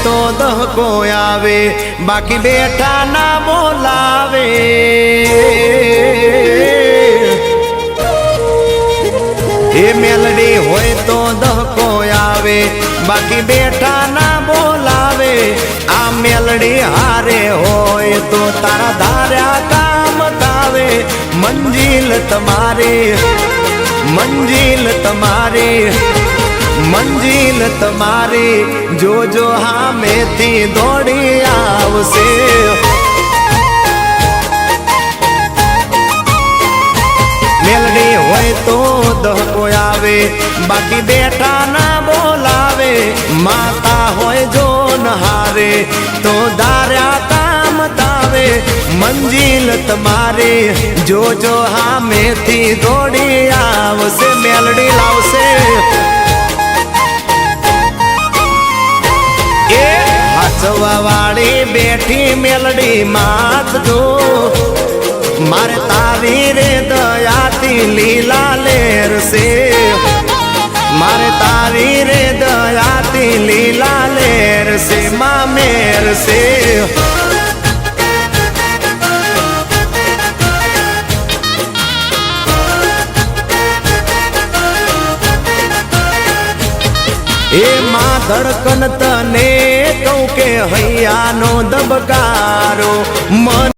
तो दहको आवे बाकी बेटा ना बोलावे ए मेलडी होय तो दहको आवे बाकी बेटा ना बोलावे आ मेलडी हारे होय तो तारा धार्या काम तावे मंजिल तुम्हारी मंजिल तुम्हारी जो जो हाँ में थी दौड़ी आवसे मेलडी होय तो दहको आवे बाकी बेटा ना बोलावे माता होय जो नहारे तो दार्या काम तावे मंजिल तुम्हारी जो जो हाँ में थी दौड़ी आवसे मेलडी लावसे वाली बेटी मेलडी मात जो मारे तारी रे दयाती लीला लेर से मारे तारी रे दयाती लीला लेर से माँ मेर से ए माँ धड़कन तने कहूँ के हैया नो दबकारो मन